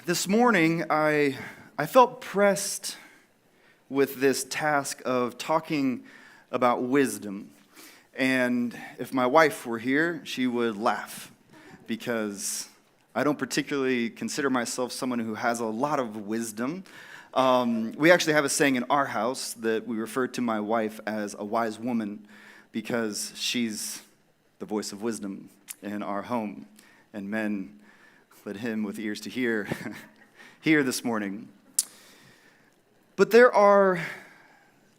This morning, I felt pressed with this task of talking about wisdom. And if my wife were here, she would laugh because I don't particularly consider myself someone who has a lot of wisdom. We actually have a saying in our house that we refer to my wife as a wise woman because she's the voice of wisdom in our home. And men, let him with ears to hear, hear this morning. But there are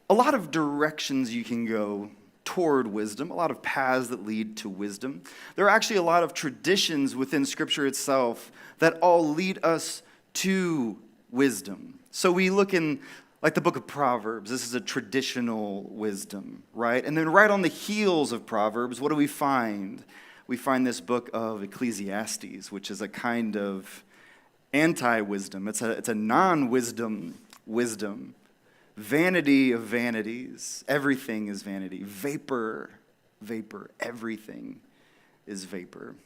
a lot of directions you can go toward wisdom, a lot of paths that lead to wisdom. There are actually a lot of traditions within Scripture itself that all lead us to wisdom. So we look in, like the book of Proverbs, this is a traditional wisdom, right? And then right on the heels of Proverbs, what do we find? We find this book of Ecclesiastes, which is a kind of anti-wisdom. It's a non-wisdom wisdom. Vanity of vanities. Everything is vanity. Vapor. Everything is vapor.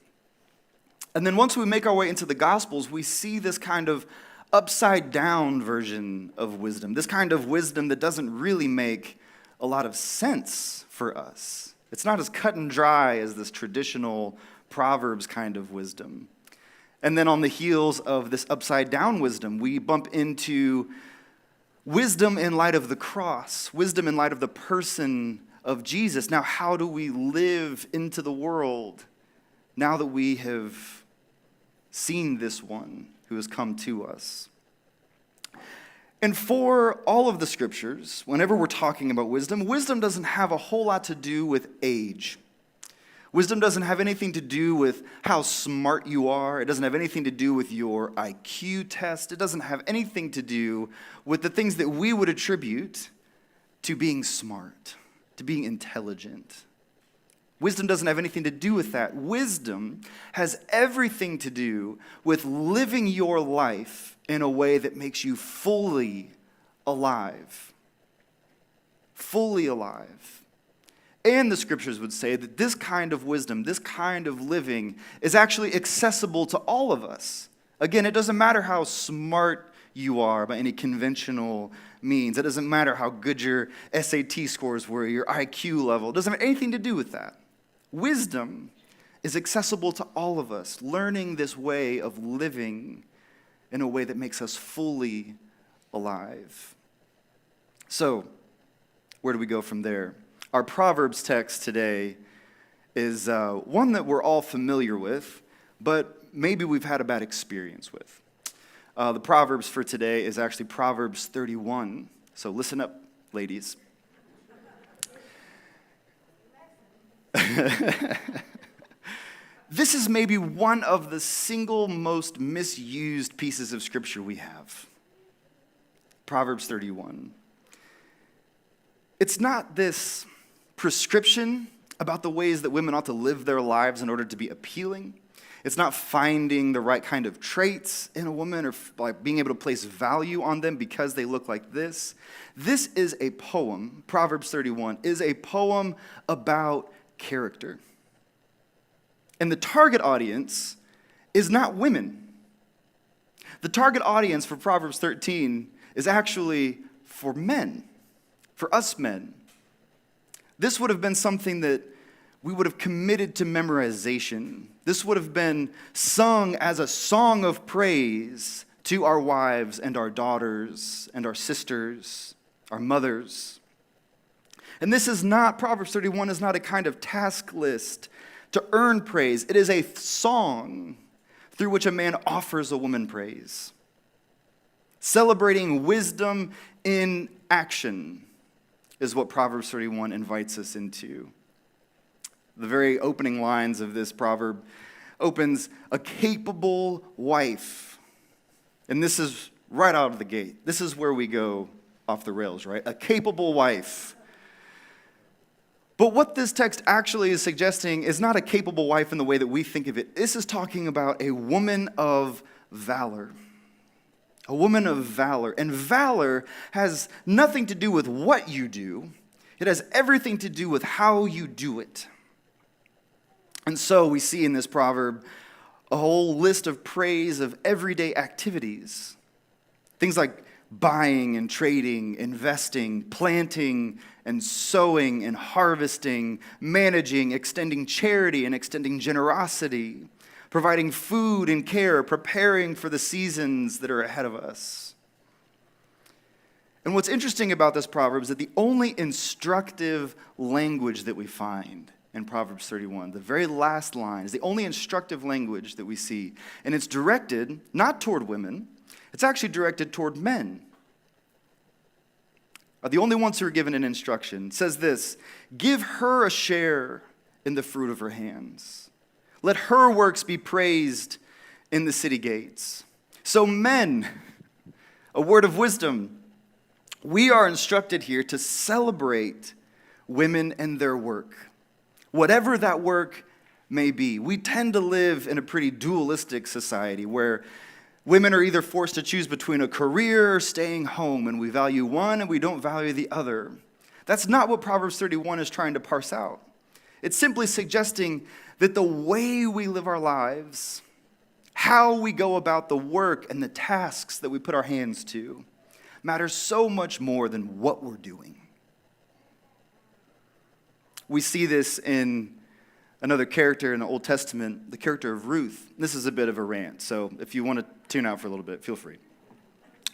And then once we make our way into the Gospels, we see this kind of upside-down version of wisdom. This kind of wisdom that doesn't really make a lot of sense for us. It's not as cut and dry as this traditional Proverbs kind of wisdom. And then on the heels of this upside-down wisdom, we bump into wisdom in light of the cross, wisdom in light of the person of Jesus. Now, how do we live into the world now that we have seen this one who has come to us? And for all of the Scriptures, whenever we're talking about wisdom, wisdom doesn't have a whole lot to do with age. Wisdom doesn't have anything to do with how smart you are. It doesn't have anything to do with your IQ test. It doesn't have anything to do with the things that we would attribute to being smart, to being intelligent. Wisdom doesn't have anything to do with that. Wisdom has everything to do with living your life in a way that makes you fully alive. Fully alive. And the Scriptures would say that this kind of wisdom, this kind of living, is actually accessible to all of us. Again, it doesn't matter how smart you are by any conventional means. It doesn't matter how good your SAT scores were, your IQ level. It doesn't have anything to do with that. Wisdom is accessible to all of us, learning this way of living in a way that makes us fully alive. So, where do we go from there? Our Proverbs text today is one that we're all familiar with, but maybe we've had a bad experience with. The Proverbs for today is actually Proverbs 31. So listen up, ladies. This is maybe one of the single most misused pieces of Scripture we have. Proverbs 31. It's not this prescription about the ways that women ought to live their lives in order to be appealing. It's not finding the right kind of traits in a woman or like being able to place value on them because they look like this. This is a poem, Proverbs 31, is a poem about character. And the target audience is not women. The target audience for Proverbs 13 is actually for men, for us men. This would have been something that we would have committed to memorization. This would have been sung as a song of praise to our wives and our daughters and our sisters, our mothers. And this is not, Proverbs 31 is not a kind of task list to earn praise. It is a song through which a man offers a woman praise. Celebrating wisdom in action is what Proverbs 31 invites us into. The very opening lines of this proverb opens, a capable wife. And this is right out of the gate. This is where we go off the rails, right? A capable wife. But what this text actually is suggesting is not a capable wife in the way that we think of it. This is talking about a woman of valor. A woman of valor. And valor has nothing to do with what you do. It has everything to do with how you do it. And so we see in this proverb a whole list of praise of everyday activities. Things like buying and trading, investing, planting and sowing and harvesting, managing, extending charity and extending generosity, providing food and care, preparing for the seasons that are ahead of us. And what's interesting about this proverb is that the only instructive language that we find in Proverbs 31, the very last line, is the only instructive language that we see. And it's directed not toward women, it's actually directed toward men. Are the only ones who are given an instruction. It says this, give her a share in the fruit of her hands. Let her works be praised in the city gates. So men, a word of wisdom, we are instructed here to celebrate women and their work, whatever that work may be. We tend to live in a pretty dualistic society where women are either forced to choose between a career or staying home, and we value one and we don't value the other. That's not what Proverbs 31 is trying to parse out. It's simply suggesting that the way we live our lives, how we go about the work and the tasks that we put our hands to, matters so much more than what we're doing. We see this in another character in the Old Testament, the character of Ruth. This is a bit of a rant, so if you want to tune out for a little bit, feel free.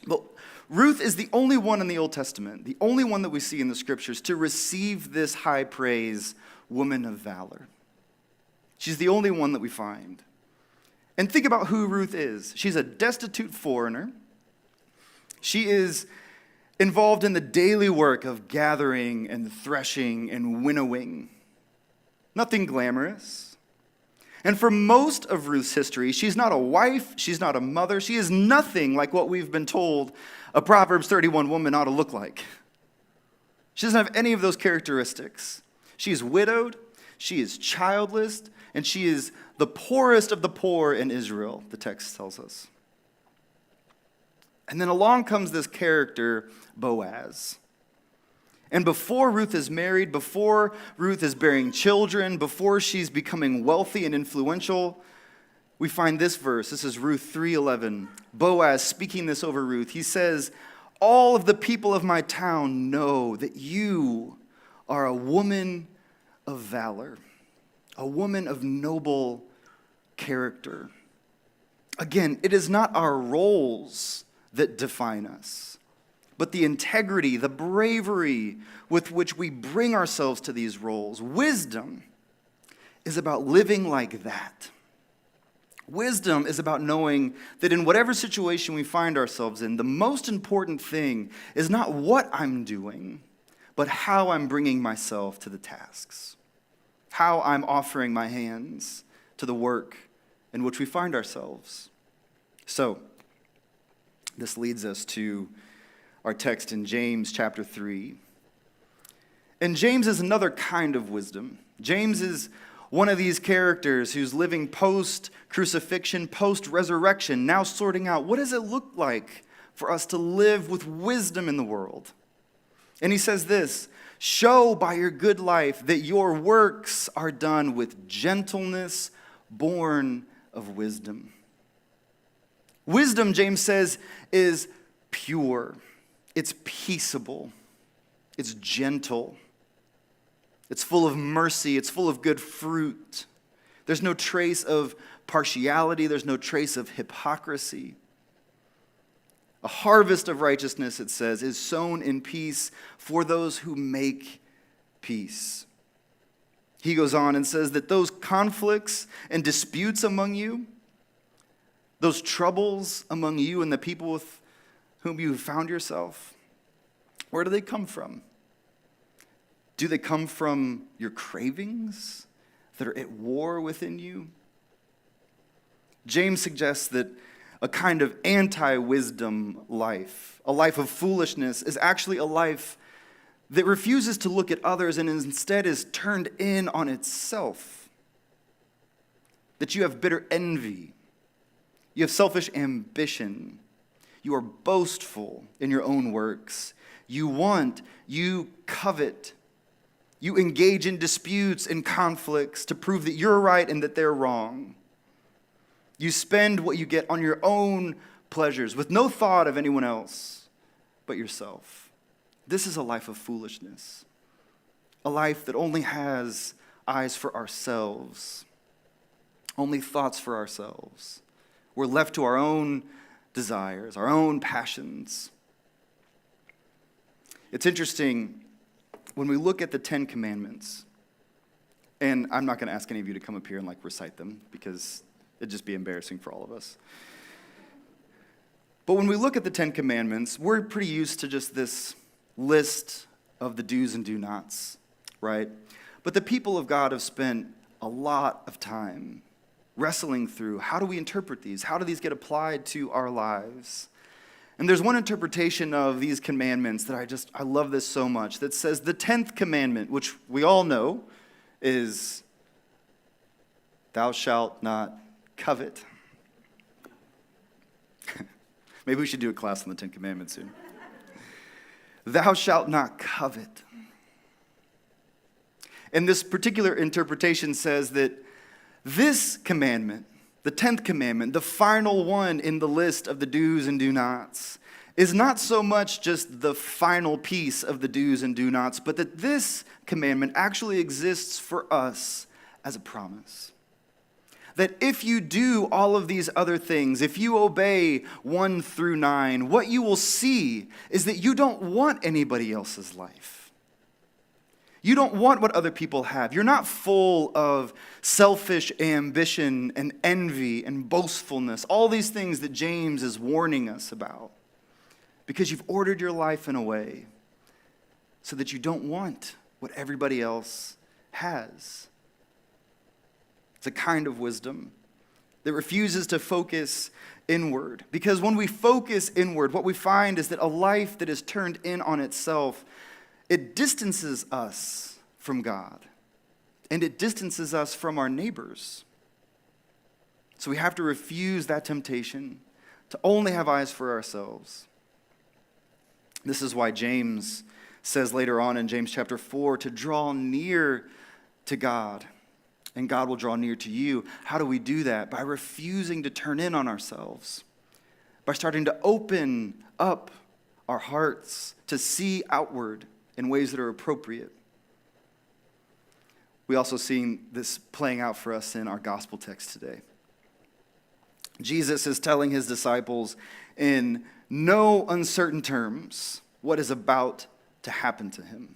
But Ruth is the only one in the Old Testament, the only one that we see in the scriptures to receive this high praise, woman of valor. She's the only one that we find. And think about who Ruth is. She's a destitute foreigner. She is involved in the daily work of gathering and threshing and winnowing. Nothing glamorous. And for most of Ruth's history, she's not a wife, she's not a mother, she is nothing like what we've been told a Proverbs 31 woman ought to look like. She doesn't have any of those characteristics. She is widowed, she is childless, and she is the poorest of the poor in Israel, the text tells us. And then along comes this character, Boaz. And before Ruth is married, before Ruth is bearing children, before she's becoming wealthy and influential, we find this verse. This is Ruth 3:11. Boaz speaking this over Ruth. He says, all of the people of my town know that you are a woman of valor, a woman of noble character. Again, it is not our roles that define us, but the integrity, the bravery with which we bring ourselves to these roles. Wisdom is about living like that. Wisdom is about knowing that in whatever situation we find ourselves in, the most important thing is not what I'm doing, but how I'm bringing myself to the tasks, how I'm offering my hands to the work in which we find ourselves. So, this leads us to our text in James chapter 3. And James is another kind of wisdom. James is one of these characters who's living post-crucifixion, post-resurrection, now sorting out what does it look like for us to live with wisdom in the world. And he says this, show by your good life that your works are done with gentleness, born of wisdom. Wisdom, James says, is pure. It's peaceable. It's gentle. It's full of mercy. It's full of good fruit. There's no trace of partiality. There's no trace of hypocrisy. A harvest of righteousness, it says, is sown in peace for those who make peace. He goes on and says that those conflicts and disputes among you, those troubles among you and the people with whom you have found yourself, where do they come from? Do they come from your cravings that are at war within you? James suggests that a kind of anti-wisdom life, a life of foolishness, is actually a life that refuses to look at others and instead is turned in on itself. That you have bitter envy. You have selfish ambition. You are boastful in your own works. You want, you covet. You engage in disputes and conflicts to prove that you're right and that they're wrong. You spend what you get on your own pleasures with no thought of anyone else but yourself. This is a life of foolishness, a life that only has eyes for ourselves, only thoughts for ourselves. We're left to our own desires, our own passions. It's interesting when we look at the 10 Commandments, and I'm not going to ask any of you to come up here and recite them because it'd just be embarrassing for all of us. But when we look at the 10 Commandments, we're pretty used to just this list of the do's and do nots, right? But the people of God have spent a lot of time wrestling through, how do we interpret these? How do these get applied to our lives? And there's one interpretation of these commandments that I love this so much, that says the 10th commandment, which we all know is, thou shalt not covet. Maybe we should do a class on the 10 Commandments soon. Thou shalt not covet. And this particular interpretation says that this commandment, the 10th commandment, the final one in the list of the do's and do nots, is not so much just the final piece of the do's and do nots, but that this commandment actually exists for us as a promise. That if you do all of these other things, if you obey 1 through 9, what you will see is that you don't want anybody else's life. You don't want what other people have. You're not full of selfish ambition and envy and boastfulness, all these things that James is warning us about, because you've ordered your life in a way so that you don't want what everybody else has. It's a kind of wisdom that refuses to focus inward. Because when we focus inward, what we find is that a life that is turned in on itself, it distances us from God. And it distances us from our neighbors. So we have to refuse that temptation to only have eyes for ourselves. This is why James says later on in James chapter 4 to draw near to God. And God will draw near to you. How do we do that? By refusing to turn in on ourselves. By starting to open up our hearts to see outward in ways that are appropriate. We also see this playing out for us in our gospel text today. Jesus is telling his disciples in no uncertain terms what is about to happen to him.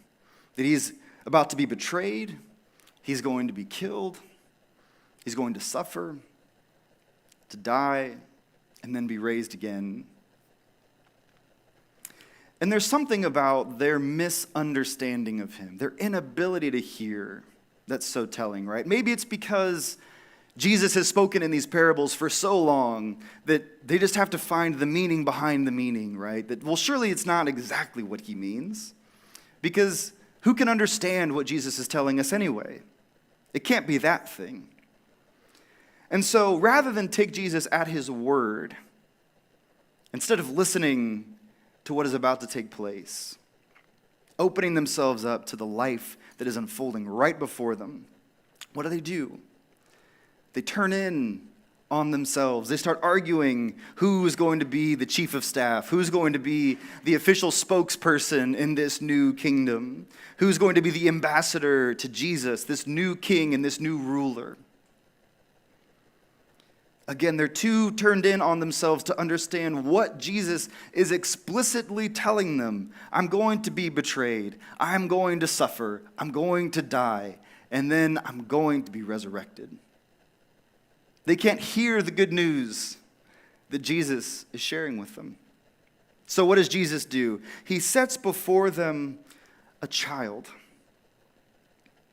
That he's about to be betrayed. He's going to be killed, he's going to suffer, to die, and then be raised again. And there's something about their misunderstanding of him, their inability to hear, that's so telling, right? Maybe it's because Jesus has spoken in these parables for so long that they just have to find the meaning behind the meaning, right? That, well, surely it's not exactly what he means, because who can understand what Jesus is telling us anyway? It can't be that thing. And so rather than take Jesus at his word, instead of listening to what is about to take place, opening themselves up to the life that is unfolding right before them, what do? They turn in on themselves. They start arguing who is going to be the chief of staff, who's going to be the official spokesperson in this new kingdom, who's going to be the ambassador to Jesus, this new king and this new ruler. Again, they're too turned in on themselves to understand what Jesus is explicitly telling them. I'm going to be betrayed. I'm going to suffer. I'm going to die. And then I'm going to be resurrected. They can't hear the good news that Jesus is sharing with them. So what does Jesus do? He sets before them a child.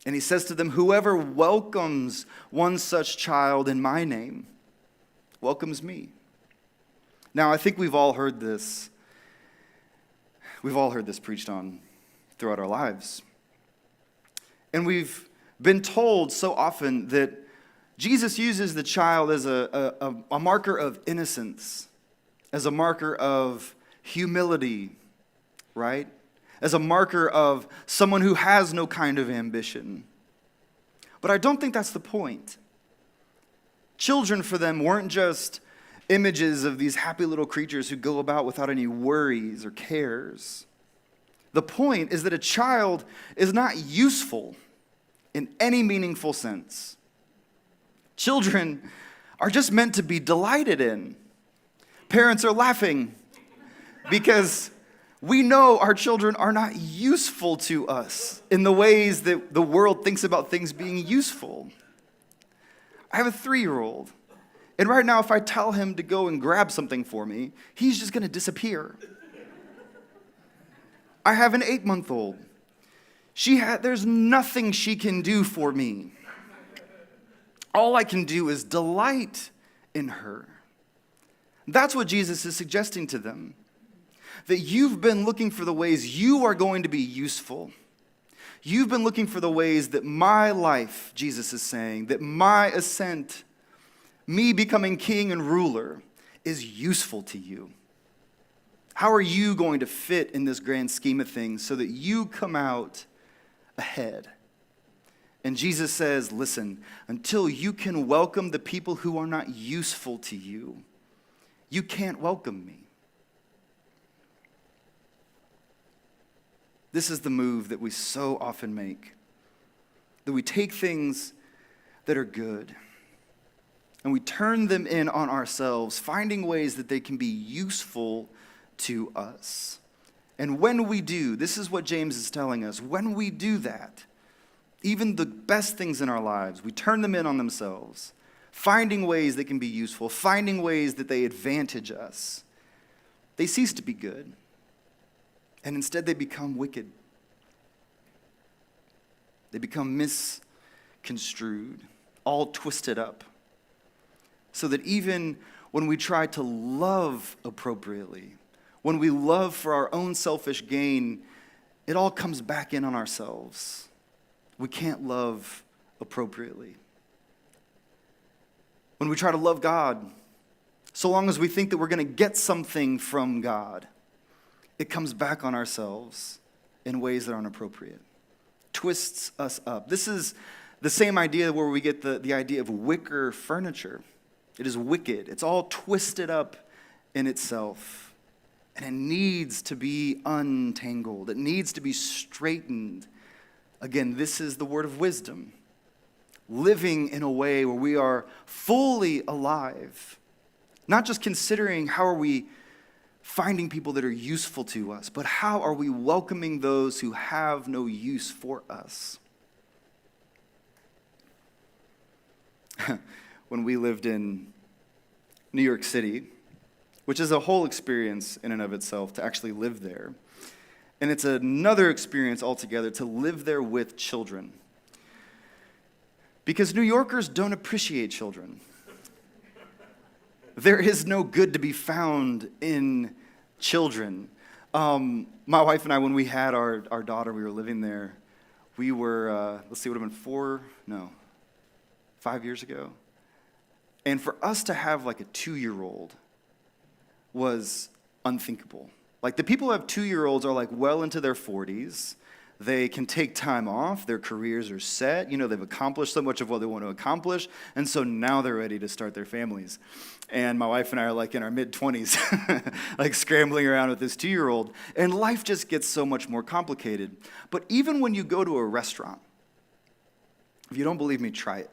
And he says to them, whoever welcomes one such child in my name welcomes me. Now, I think we've all heard this. We've all heard this preached on throughout our lives. And we've been told so often that Jesus uses the child as a marker of innocence, as a marker of humility, right? As a marker of someone who has no kind of ambition. But I don't think that's the point. Children for them weren't just images of these happy little creatures who go about without any worries or cares. The point is that a child is not useful in any meaningful sense. Children are just meant to be delighted in. Parents are laughing because we know our children are not useful to us in the ways that the world thinks about things being useful. I have a 3-year-old, and right now if I tell him to go and grab something for me, he's just going to disappear. I have an 8-month-old. There's nothing she can do for me. All I can do is delight in her. That's what Jesus is suggesting to them. That you've been looking for the ways you are going to be useful. You've been looking for the ways that my life, Jesus is saying, that my ascent, me becoming king and ruler, is useful to you. How are you going to fit in this grand scheme of things so that you come out ahead? And Jesus says, listen, until you can welcome the people who are not useful to you, you can't welcome me. This is the move that we so often make, that we take things that are good and we turn them in on ourselves, finding ways that they can be useful to us. And when we do, this is what James is telling us, when we do that, even the best things in our lives, we turn them in on themselves, finding ways they can be useful, finding ways that they advantage us, they cease to be good. And instead they become wicked. They become misconstrued, all twisted up. So that even when we try to love appropriately, when we love for our own selfish gain, it all comes back in on ourselves. We can't love appropriately. When we try to love God, so long as we think that we're going to get something from God, it comes back on ourselves in ways that aren't appropriate. Twists us up. This is the same idea where we get the idea of wicker furniture. It is wicked. It's all twisted up in itself. And it needs to be untangled. It needs to be straightened. Again, this is the word of wisdom. Living in a way where we are fully alive. Not just considering how are we finding people that are useful to us, but how are we welcoming those who have no use for us? When we lived in New York City, which is a whole experience in and of itself to actually live there, and it's another experience altogether to live there with children. Because New Yorkers don't appreciate children. There is no good to be found in children. My wife and I, when we had our daughter, we were living there. We were, it would have been 5 years ago. And for us to have like a 2-year-old was unthinkable. Like the people who have 2-year-olds are like well into their 40s. They can take time off. Their careers are set. You know, they've accomplished so much of what they want to accomplish. And so now they're ready to start their families. And my wife and I are like in our mid-20s, like scrambling around with this 2-year-old. And life just gets so much more complicated. But even when you go to a restaurant, if you don't believe me, try it.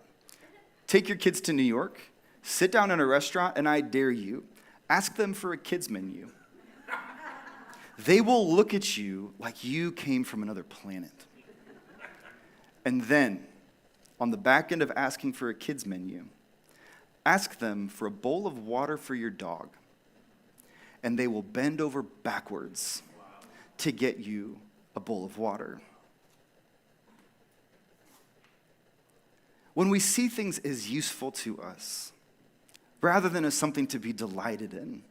Take your kids to New York, sit down in a restaurant, and I dare you, ask them for a kids menu. They will look at you like you came from another planet. And then, on the back end of asking for a kids menu, ask them for a bowl of water for your dog. And they will bend over backwards to get you a bowl of water. When we see things as useful to us, rather than as something to be delighted in,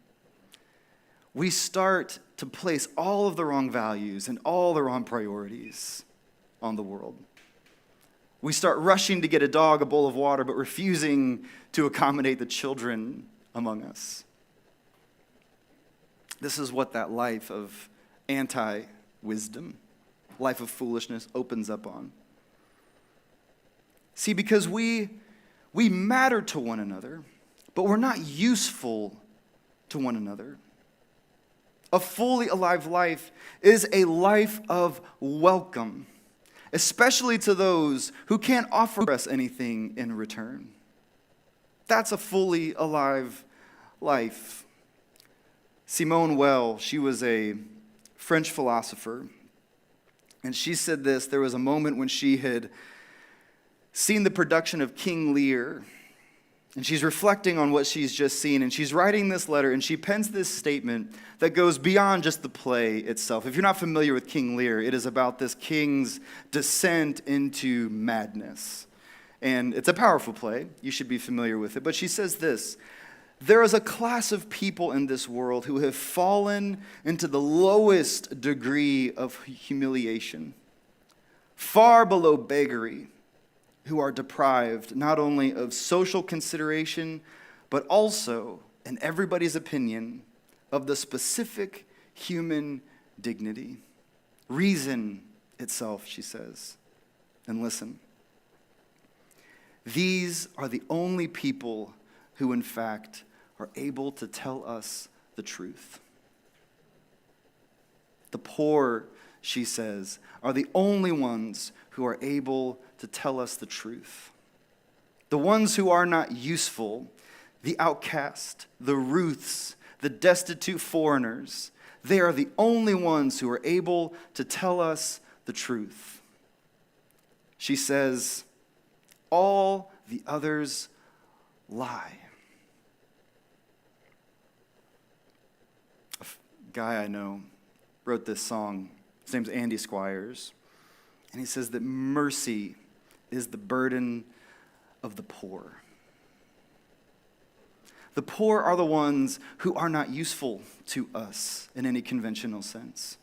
we start to place all of the wrong values and all the wrong priorities on the world. We start rushing to get a dog a bowl of water, but refusing to accommodate the children among us. This is what that life of anti-wisdom, life of foolishness opens up on. See, because we We matter to one another, but we're not useful to one another. A fully alive life is a life of welcome, especially to those who can't offer us anything in return. That's a fully alive life. Simone Weil, she was a French philosopher, and she said this: there was a moment when she had seen the production of King Lear, and she's reflecting on what she's just seen, and she's writing this letter, and she pens this statement that goes beyond just the play itself. If you're not familiar with King Lear, it is about this king's descent into madness. And it's a powerful play. You should be familiar with it. But she says this: there is a class of people in this world who have fallen into the lowest degree of humiliation, far below beggary, who are deprived not only of social consideration, but also, in everybody's opinion, of the specific human dignity. Reason itself, she says. And listen. These are the only people who, in fact, are able to tell us the truth. The poor, she says, are the only ones who are able to tell us the truth. The ones who are not useful, the outcast, the Ruths, the destitute foreigners, they are the only ones who are able to tell us the truth. She says, all the others lie. A guy I know wrote this song. His name's Andy Squires. And he says that mercy is the burden of the poor. The poor are the ones who are not useful to us in any conventional sense.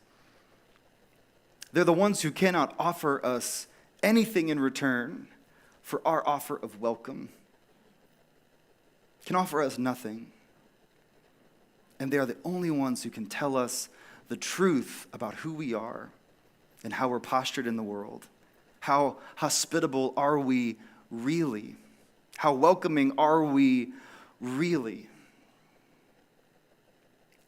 They're the ones who cannot offer us anything in return for our offer of welcome. Can offer us nothing. And they are the only ones who can tell us the truth about who we are and how we're postured in the world. How hospitable are we really? How welcoming are we really?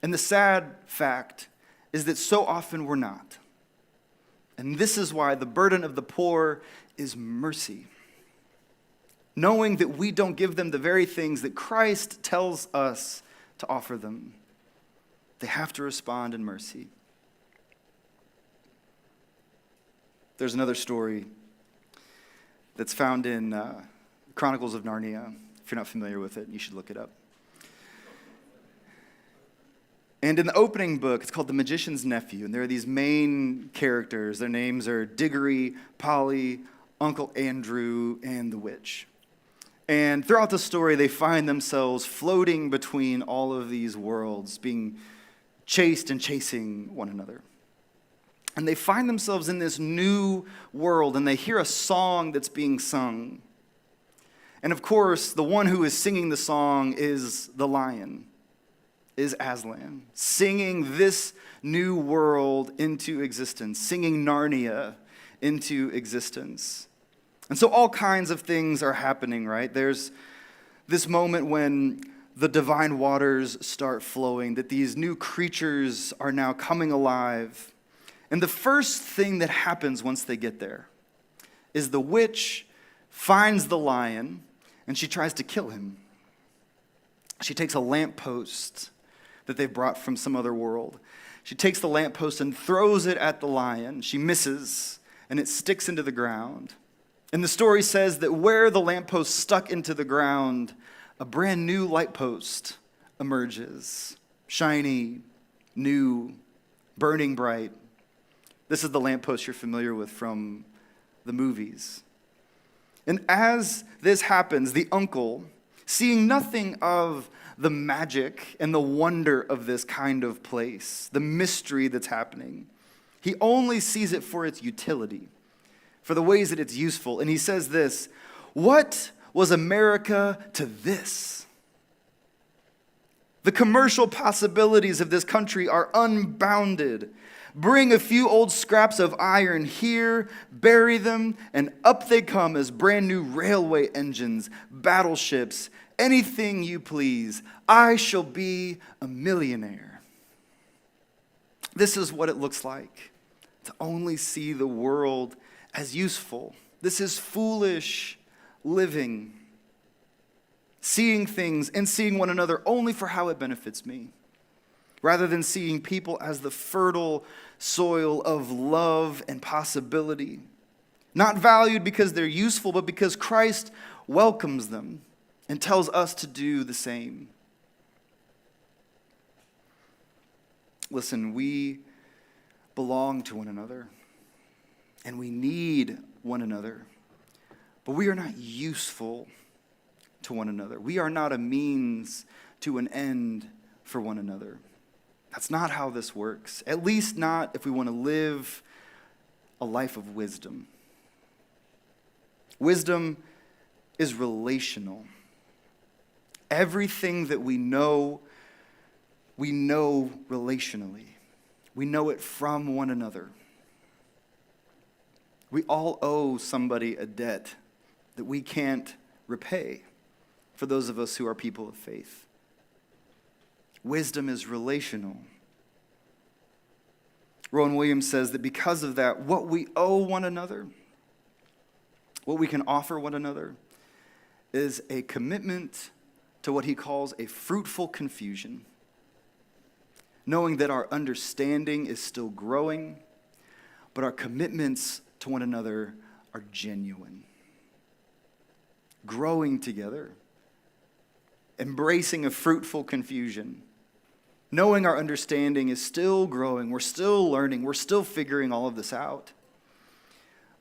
And the sad fact is that so often we're not. And this is why the burden of the poor is mercy. Knowing that we don't give them the very things that Christ tells us to offer them, they have to respond in mercy. There's another story that's found in Chronicles of Narnia. If you're not familiar with it, you should look it up. And in the opening book, it's called The Magician's Nephew, and there are these main characters. Their names are Diggory, Polly, Uncle Andrew, and the witch. And throughout the story, they find themselves floating between all of these worlds, being chased and chasing one another. And they find themselves in this new world, and they hear a song that's being sung. And of course, the one who is singing the song is the lion, is Aslan, singing this new world into existence, singing Narnia into existence. And so all kinds of things are happening, right? There's this moment when the divine waters start flowing, that these new creatures are now coming alive. And the first thing that happens once they get there is the witch finds the lion and she tries to kill him. She takes a lamppost that they brought from some other world. She takes the lamppost and throws it at the lion. She misses, and it sticks into the ground. And the story says that where the lamppost stuck into the ground, a brand new light post emerges. Shiny, new, burning bright. This is the lamppost you're familiar with from the movies. And as this happens, the uncle, seeing nothing of the magic and the wonder of this kind of place, the mystery that's happening, he only sees it for its utility, for the ways that it's useful. And he says this: what was America to this? The commercial possibilities of this country are unbounded, Bring a few old scraps of iron here, bury them, and up they come as brand new railway engines, battleships, anything you please. I shall be a millionaire. This is what it looks like to only see the world as useful. This is foolish living. Seeing things and seeing one another only for how it benefits me, rather than seeing people as the fertile soil of love and possibility. Not valued because they're useful, but because Christ welcomes them and tells us to do the same. Listen, we belong to one another, and we need one another, but we are not useful to one another. We are not a means to an end for one another. That's not how this works, at least not if we want to live a life of wisdom. Wisdom is relational. Everything that we know relationally. We know it from one another. We all owe somebody a debt that we can't repay, for those of us who are people of faith. Wisdom is relational. Rowan Williams says that because of that, what we owe one another, what we can offer one another, is a commitment to what he calls a fruitful confusion, knowing that our understanding is still growing, but our commitments to one another are genuine. Growing together, embracing a fruitful confusion, knowing our understanding is still growing, we're still learning, we're still figuring all of this out,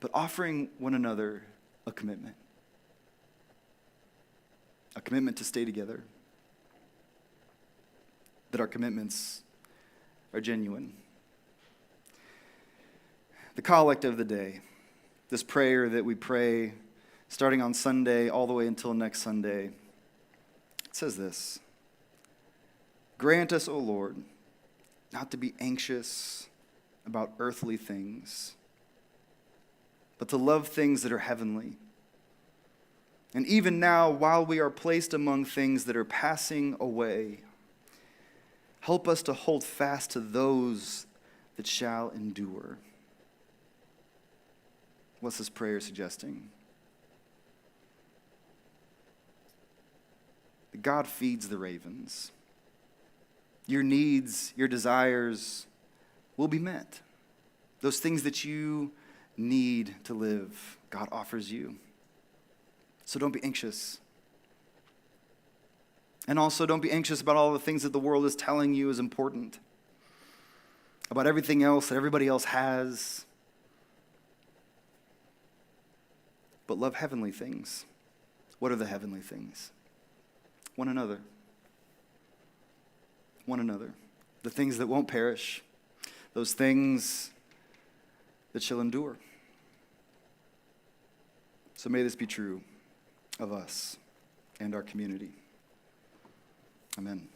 but offering one another a commitment to stay together, that our commitments are genuine. The collect of the day, this prayer that we pray starting on Sunday all the way until next Sunday, it says this: grant us, O Lord, not to be anxious about earthly things, but to love things that are heavenly. And even now, while we are placed among things that are passing away, help us to hold fast to those that shall endure. What's this prayer suggesting? That God feeds the ravens. Your needs, your desires will be met. Those things that you need to live, God offers you. So don't be anxious. And also don't be anxious about all the things that the world is telling you is important, about everything else that everybody else has. But love heavenly things. What are the heavenly things? One another. One another. The things that won't perish. Those things that shall endure. So may this be true of us and our community. Amen.